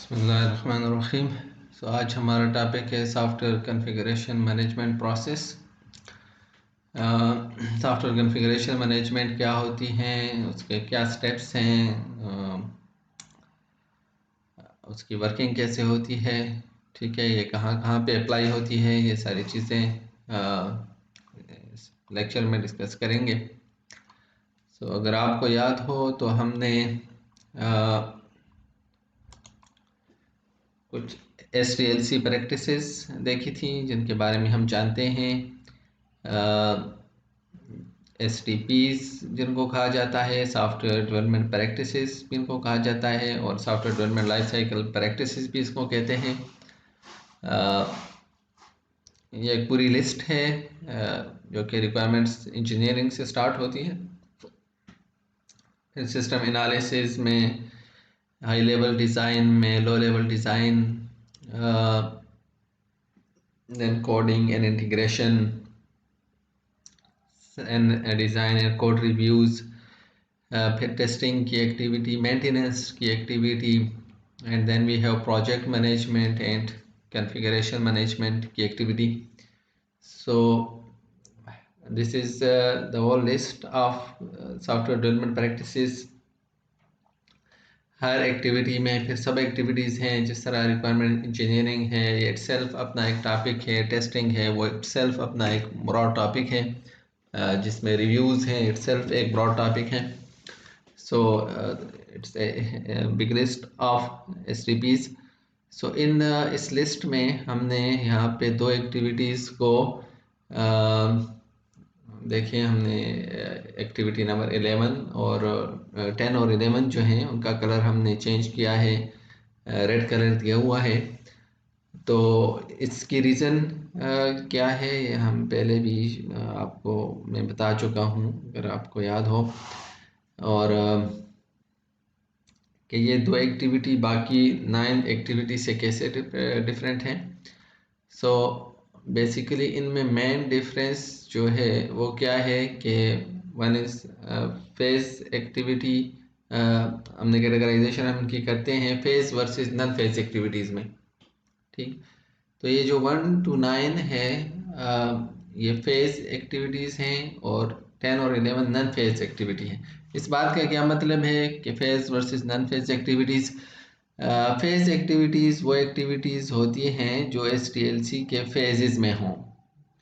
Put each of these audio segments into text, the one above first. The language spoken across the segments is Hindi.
बिस्मिल्लाहिर्रहमानिर्रहीम। आज हमारा टॉपिक है software configuration management process. Software configuration management क्या होती हैं, उसके क्या स्टेप्स हैं, उसकी वर्किंग कैसे होती है, ठीक है, ये कहाँ कहाँ पे अप्लाई होती है, ये सारी चीज़ें लेक्चर में डिस्कस करेंगे। अगर आपको याद हो तो हमने कुछ SDLC प्रैक्टिसेस देखी थी जिनके बारे में हम जानते हैं। SDPs जिनको कहा जाता है, सॉफ्टवेयर डेवलपमेंट प्रैक्टिसेस भी इनको कहा जाता है, और software development life cycle practices भी इसको कहते हैं। ये एक पूरी लिस्ट है जो कि रिक्वायरमेंट्स इंजीनियरिंग से स्टार्ट होती है। फिर सिस्टम एनालिसिस में, हाई लेवल डिज़ाइन में, low level design, then coding and integration and design and code reviews, फिर टेस्टिंग की एक्टिविटी, मेंटेनेंस की activity, and then we have project management and configuration management की activity. So this is the whole list of software development practices. हर एक्टिविटी में फिर सब एक्टिविटीज़ हैं, जिस तरह रिक्वायरमेंट इंजीनियरिंग है, ये इटसेल्फ अपना एक टॉपिक है, टेस्टिंग है वो इटसेल्फ अपना एक ब्रॉड टॉपिक है, जिसमें रिव्यूज़ हैं इटसेल्फ एक ब्रॉड टॉपिक है। So it's a big list of SDPs। सो इस लिस्ट में हमने यहाँ पे दो एक्टिविटीज़ को देखिए। हमने एक्टिविटी नंबर 11 और 10 और 11 जो हैं उनका कलर हमने चेंज किया है, रेड कलर दिया हुआ है। तो इसकी रीज़न क्या है ये हम पहले भी आपको मैं बता चुका हूँ, अगर आपको याद हो। और कि ये दो एक्टिविटी बाकी 9 एक्टिविटी से कैसे डिफरेंट हैं। सो बेसिकली इनमें मेन डिफरेंस जो है वो क्या है कि वन इज़ फेज एक्टिविटी। हमने कैटेगराइजेशन हम इनकी करते हैं phase versus non phase activities में, ठीक। तो ये जो 1 to 9 है ये फेज एक्टिविटीज़ हैं, और 10 और 11 नॉन फेज एक्टिविटी हैं। इस बात का क्या मतलब है कि phase versus non phase activities. Phase activities वो एक्टिविटीज़ होती हैं जो SDLC के फेजेस में हों,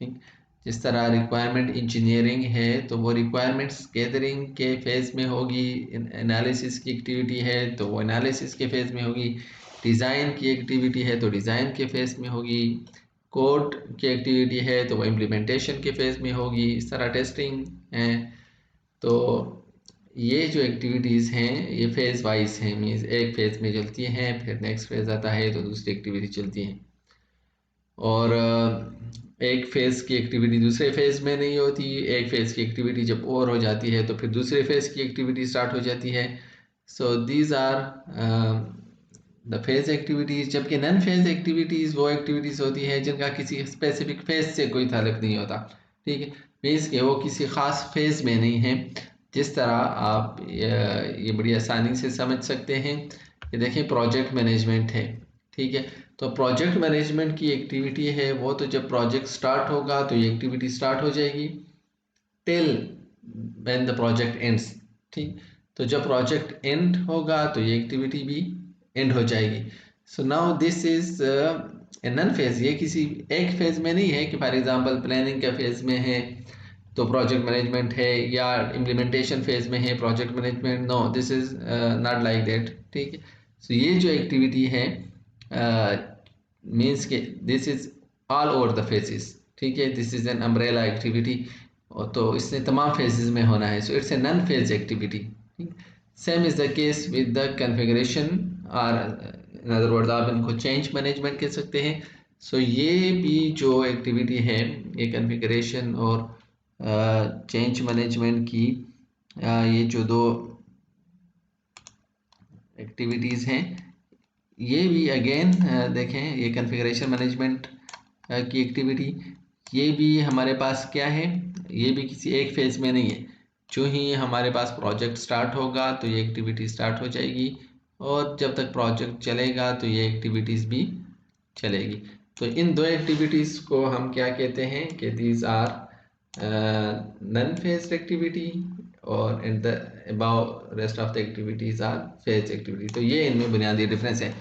ठीक। जिस तरह रिक्वायरमेंट इंजीनियरिंग है तो वो रिक्वायरमेंट्स गैदरिंग के फेज़ में होगी, एनालिसिस की एक्टिविटी है तो वो एनालिसिस के फेज़ में होगी, डिज़ाइन की एक्टिविटी है तो डिज़ाइन के फेज़ में होगी, कोड की एक्टिविटी है तो वो इम्प्लीमेंटेशन के फेज़ में होगी। इस तरह टेस्टिंग है। तो ये जो एक्टिविटीज़ हैं ये फेज़ वाइज हैं, मीन्स एक फेज़ में चलती हैं, फिर नेक्स्ट फेज़ आता है तो दूसरी एक्टिविटी चलती हैं। और एक फेज़ की एक्टिविटी दूसरे फेज़ में नहीं होती, एक फेज़ की एक्टिविटी जब ओवर हो जाती है तो फिर दूसरे फेज़ की एक्टिविटी स्टार्ट हो जाती है। So these are the phase activities. जबकि नॉन फेज़ एक्टिविटीज़ वो एक्टिविटीज़ होती हैं जिनका किसी स्पेसिफिक फेज़ से कोई ताल्लुक नहीं होता, ठीक है। मीन्स कि वो किसी ख़ास फेज़ में नहीं है। जिस तरह आप ये बड़ी आसानी से समझ सकते हैं कि देखिए प्रोजेक्ट मैनेजमेंट है, ठीक है। तो प्रोजेक्ट मैनेजमेंट की एक्टिविटी है वो तो जब प्रोजेक्ट स्टार्ट होगा तो ये एक्टिविटी स्टार्ट हो जाएगी till when the project ends, ठीक। तो जब प्रोजेक्ट एंड होगा तो ये एक्टिविटी भी एंड हो जाएगी। So now this is a non phase. ये किसी एक फेज में नहीं है कि फॉर एग्जांपल प्लानिंग के फेज में है तो प्रोजेक्ट मैनेजमेंट है, या इम्प्लीमेंटेशन फेज में है project management. No, this is not like that, ठीक है। सो ये जो एक्टिविटी है मीन्स के this is all over the phases, ठीक है। This is an umbrella activity, तो इसने तमाम फेजेस में होना है। So it's a non phase activity, ठीक। Same is the case with the configuration, और इन अदर वर्ड्स आप इनको चेंज मैनेजमेंट कह सकते हैं। सो ये भी जो एक्टिविटी है ये कॉन्फ़िगरेशन और चेंज मैनेजमेंट की ये जो दो एक्टिविटीज़ हैं ये भी अगेन देखें, ये कॉन्फ़िगरेशन मैनेजमेंट की एक्टिविटी ये भी हमारे पास क्या है, ये भी किसी एक फेज़ में नहीं है। जो ही हमारे पास प्रोजेक्ट स्टार्ट होगा तो ये एक्टिविटी स्टार्ट हो जाएगी और जब तक प्रोजेक्ट चलेगा तो ये एक्टिविटीज़ भी चलेगी। तो इन दो एक्टिविटीज़ को हम क्या कहते हैं कि these are non phased activity, और and the about rest of the activities are phased activity. तो ये इनमें बुनियादी डिफरेंस है।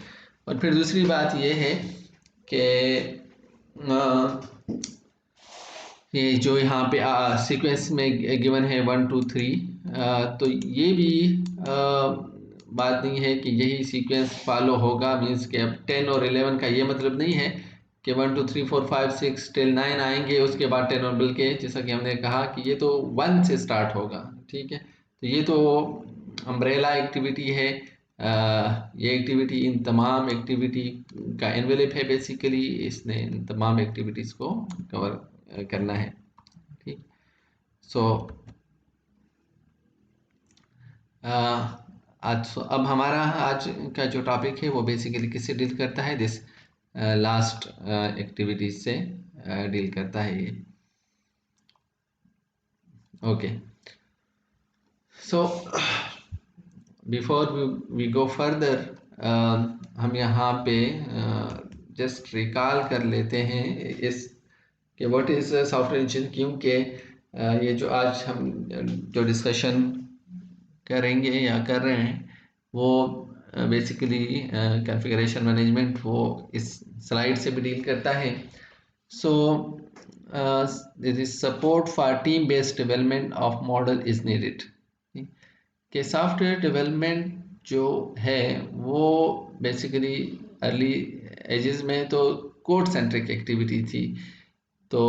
और फिर दूसरी बात ये है कि ये जो यहाँ पे सीक्वेंस में गिवन है 1 2 3, तो ये भी बात नहीं है कि यही सीक्वेंस फॉलो होगा। मीन्स कि अब 10 और 11 का ये मतलब नहीं है कि 1 2 3 4 5 6 टिल 9 आएंगे उसके बाद 10, और बल्कि जैसा कि हमने कहा कि ये तो 1 से स्टार्ट होगा। ठीक है, तो ये तो अम्ब्रेला एक्टिविटी है। ये एक्टिविटी इन तमाम एक्टिविटी का एनवेलप है। बेसिकली इसने इन तमाम एक्टिविटीज़ को कवर करना है। ठीक, सो अब हमारा आज का जो टॉपिक है वो बेसिकली किससे डील करता है? दिस लास्ट एक्टिविटीज से डील करता है ये। Okay, so before we go further, हम यहाँ पे जस्ट रिकॉल कर लेते हैं इस कि व्हाट इज़ सॉफ्टवेयर इंजीनियरिंग, क्योंकि ये जो आज हम जो डिस्कशन करेंगे या कर रहे हैं वो बेसिकली कॉन्फ़िगरेशन मैनेजमेंट वो इस स्लाइड से भी डील करता है। So this is support for team based development of model is needed. कि सॉफ्टवेयर डेवलपमेंट जो है वो बेसिकली अर्ली एजेस में तो कोड सेंट्रिक एक्टिविटी थी। तो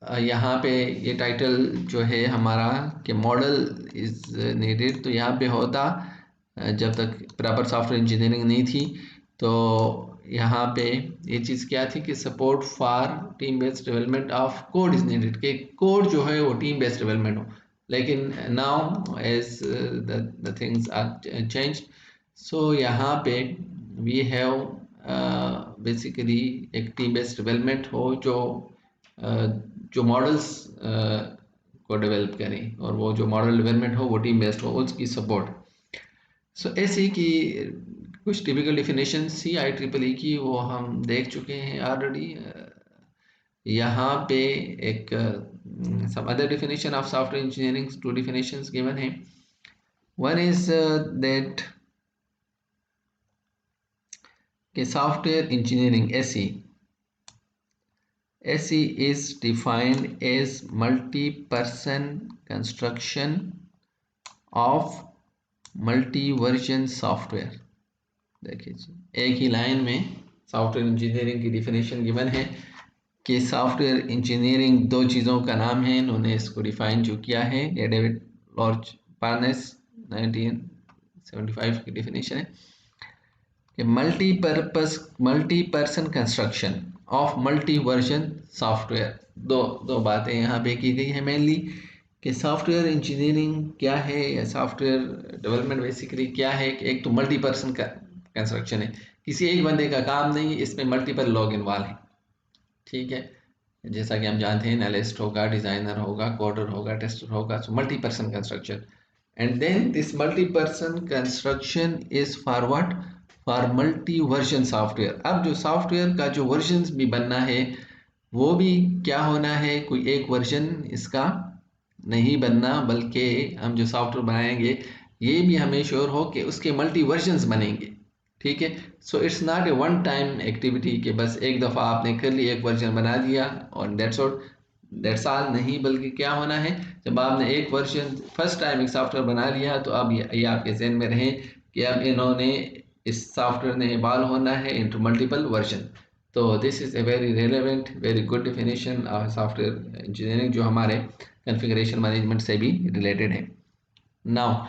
यहाँ पे ये टाइटल जो है हमारा कि मॉडल इज़ नीडेड, तो यहाँ पे होता जब तक प्रॉपर सॉफ्टवेयर इंजीनियरिंग नहीं थी तो यहाँ पे ये चीज़ क्या थी कि support for team based development of code is needed, कि कोड जो है वो टीम बेस्ड डेवलपमेंट हो। लेकिन now as the things are change, so यहाँ पे वी हैव बेसिकली एक टीम बेस्ड डेवलपमेंट हो जो मॉडल्स को डेवलप करें, और वो जो मॉडल डेवलपमेंट हो वो टीम बेस्ड हो, उसकी सपोर्ट। सो ऐसी की कुछ टिपिकल डेफिनेशन CIEEE की वो हम देख चुके हैं ऑलरेडी। यहाँ पे एक some other definition of software engineering, two definitions given है। One is that software engineering SE is defined as multi-person construction of multi-version software। देखिए एक ही लाइन में सॉफ्टवेयर इंजीनियरिंग की डिफिनेशन गिवन है कि सॉफ्टवेयर इंजीनियरिंग दो चीज़ों का नाम है। इन्होंने इसको डिफाइन जो किया है ये डेविड लॉर्ज पार्नेस 1975 की डिफिनेशन है कि multi person construction of multi version software. दो बातें यहाँ पे की गई है मेनली कि सॉफ्टवेयर इंजीनियरिंग क्या है या सॉफ्टवेयर डेवलपमेंट बेसिकली क्या है कि एक तो मल्टी पर्सन का कंस्ट्रक्शन है, किसी एक बंदे का काम नहीं, इसमें मल्टीपल लोग इन्वॉल्व हैं। ठीक है, जैसा कि हम जानते हैं एनालिस्ट होगा, डिज़ाइनर होगा, कोडर होगा, टेस्टर होगा, so multi person construction. And then this multi person construction is for what? For multi version software. अब जो सॉफ्टवेयर का जो वर्जन्स भी बनना है वो भी क्या होना है, कोई एक वर्जन इसका नहीं बनना, बल्कि हम जो सॉफ्टवेयर बनाएंगे ये भी हमें श्योर हो कि उसके मल्टी वर्जन्स बनेंगे। ठीक है, so it's not a one time activity कि बस एक दफ़ा आपने कर ली, एक वर्जन बना दिया और दैट्स ऑल नहीं, बल्कि क्या होना है जब आपने एक वर्जन फर्स्ट टाइम एक सॉफ्टवेयर बना लिया तो अब ये आपके जहन में रहे कि अब इन्होंने इस सॉफ्टवेयर ने इवॉल्व होना है इनटू मल्टीपल वर्जन। तो this is a very relevant very good definition of software engineering जो हमारे कॉन्फ़िगरेशन मैनेजमेंट से भी रिलेटेड है। Now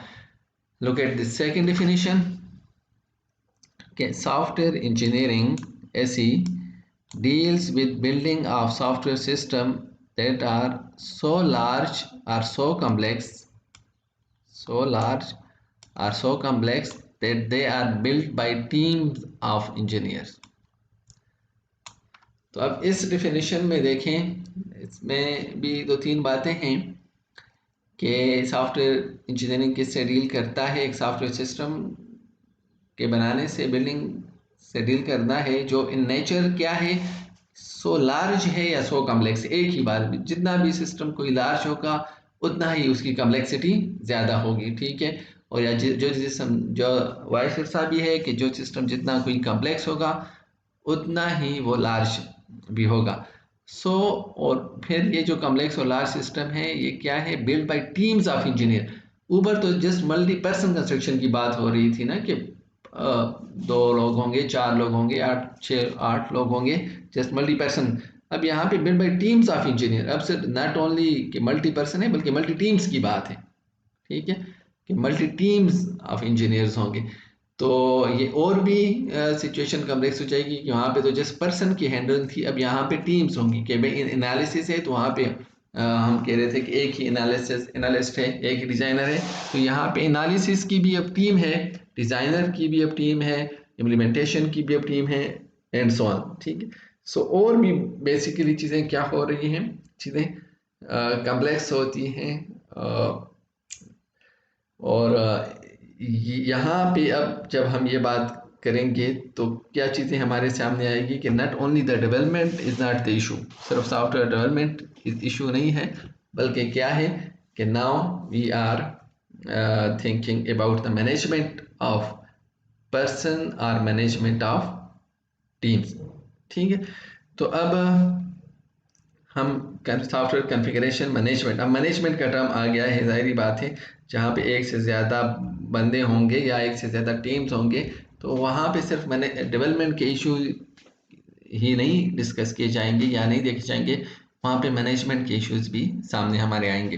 look at the second definition. Okay, software engineering SE deals with building of software system that are so large or so complex that they are built by teams of engineers। तो अब इस डिफिनेशन में देखें, इसमें भी दो तीन बातें हैं कि सॉफ्टवेयर इंजीनियरिंग किससे डील करता है। एक सॉफ्टवेयर सिस्टम के बनाने से, बिल्डिंग से डील करना है जो इन नेचर क्या है, सो लार्ज है या सो कॉम्प्लेक्स। एक ही बार में जितना भी सिस्टम कोई लार्ज होगा उतना ही उसकी कॉम्प्लेक्सिटी ज़्यादा होगी, ठीक है। और या जो सिस्टम जो वाइस वर्सा भी है कि जो सिस्टम जितना कोई कॉम्प्लेक्स होगा उतना ही वो लार्ज भी होगा। सो और फिर ये जो कॉम्प्लेक्स और लार्ज सिस्टम है ये क्या है, build by teams of engineer. ऊपर तो जस्ट मल्टी पर्सन कंस्ट्रक्शन की बात हो रही थी ना कि 2 लोग होंगे, 4 लोग होंगे, 8 लोग होंगे, जस्ट मल्टी पर्सन। अब यहाँ पे build by teams of engineer, अब सिर्फ नॉट ओनली कि मल्टी पर्सन है बल्कि मल्टी टीम्स की बात है, ठीक है, कि मल्टी टीम्स ऑफ इंजीनियर्स होंगे। तो ये और भी सिचुएशन कॉम्प्लेक्स हो जाएगी कि वहाँ पे तो जस्ट पर्सन की हैंडल थी, अब यहाँ पे टीम्स होंगी कि भाई एनालिसिस है तो वहाँ पे हम कह रहे थे कि एक ही एनालिस्ट है, एक ही डिज़ाइनर है, तो यहाँ पे एनालिसिस की भी अब टीम है, डिज़ाइनर की भी अब टीम है, इम्प्लीमेंटेशन की भी अब टीम है, एंड सो ऑन, ठीक है। सो और भी बेसिकली चीज़ें क्या हो रही हैं, चीज़ें कॉम्प्लेक्स होती हैं। और यहाँ पे अब जब हम ये बात करेंगे तो क्या चीज़ें हमारे सामने आएगी कि not only the development is not the issue, सिर्फ सॉफ्टवेयर डेवलपमेंट इशू नहीं है, बल्कि क्या है कि now we are thinking about the management of person और मैनेजमेंट ऑफ टीम्स, ठीक है। तो अब हम सॉफ्टवेयर कॉन्फ़िगरेशन मैनेजमेंट, अब मैनेजमेंट का टर्म आ गया है, ज़ाहिर बात है जहाँ पे एक से ज़्यादा बंदे होंगे या एक से ज़्यादा टीम्स होंगे तो वहाँ पे सिर्फ मैंने डेवलपमेंट के इशू ही नहीं डिस्कस किए जाएंगे या नहीं देखे जाएंगे, वहाँ पे मैनेजमेंट के इश्यूज भी सामने हमारे आएंगे।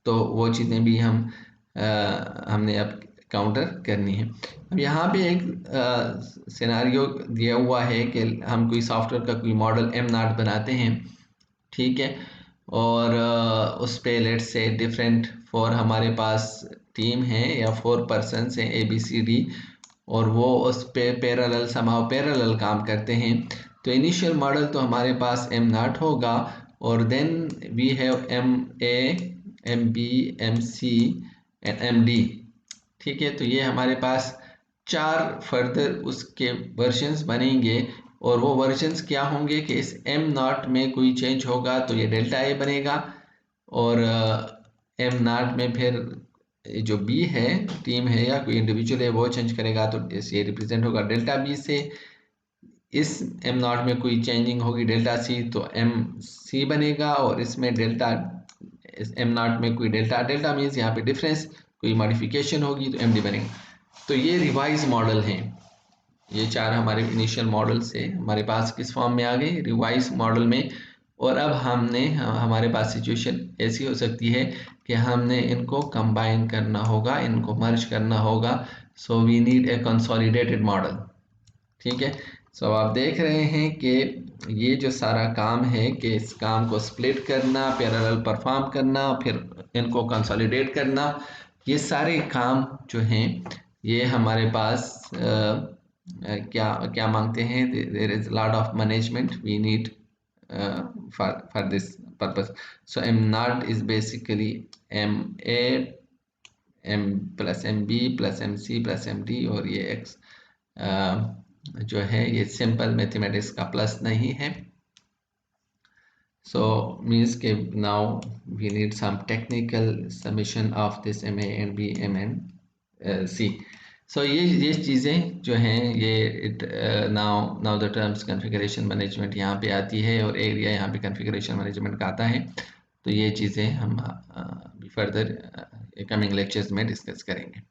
तो वो चीज़ें भी हमने अब काउंटर करनी है। अब यहाँ पे एक सिनारियो दिया हुआ है कि हम कोई सॉफ्टवेयर का कोई मॉडल M0 बनाते हैं, ठीक है, और उस पे लेट से डिफरेंट 4 हमारे पास टीम है या 4 पर्सन्स हैं ABCD, और वो उस पे पैरेलल समाव पैरेलल काम करते हैं। तो इनिशियल मॉडल तो हमारे पास M0 होगा और then we have MA, MB, MC and MD, ठीक है। तो ये हमारे पास 4 फर्दर उसके वर्जन्स बनेंगे और वो वर्जन्स क्या होंगे कि इस M0 में कोई चेंज होगा तो ये डेल्टा A बनेगा, और M0 में फिर जो B है, टीम है या कोई इंडिविजुअल है, वो चेंज करेगा तो ये रिप्रेजेंट होगा डेल्टा B से। इस M0 में कोई चेंजिंग होगी डेल्टा C तो MC बनेगा, और इसमें डेल्टा इस M0 में कोई डेल्टा मीन्स यहाँ पे डिफरेंस, कोई मॉडिफिकेशन होगी तो MD बनेगा। तो ये रिवाइज मॉडल हैं, ये 4 हमारे इनिशियल मॉडल से हमारे पास किस फॉर्म में आ गए, रिवाइज मॉडल में। और अब हमारे पास सिचुएशन ऐसी हो सकती है कि हमने इनको कंबाइन करना होगा, इनको मर्ज करना होगा, so we need a consolidated model, ठीक है। सो आप देख रहे हैं कि ये जो सारा काम है कि इस काम को स्प्लिट करना, पैरेलल परफॉर्म करना, फिर इनको कंसोलिडेट करना, ये सारे काम जो हैं ये हमारे पास क्या क्या मांगते हैं, there is lot of management we need for this purpose. So M0 is basically MA, M plus MB plus MC plus MD, और ये X जो है ये सिंपल मैथमेटिक्स का प्लस नहीं है। So means के now we need some technical summation of this MA and B, M and C. So ये चीज़ें जो हैं ये now the terms configuration management यहाँ पे आती है और एरिया यहाँ पे configuration management का आता है। तो ये चीज़ें हम फर्दर कमिंग लेक्चर्स में डिस्कस करेंगे।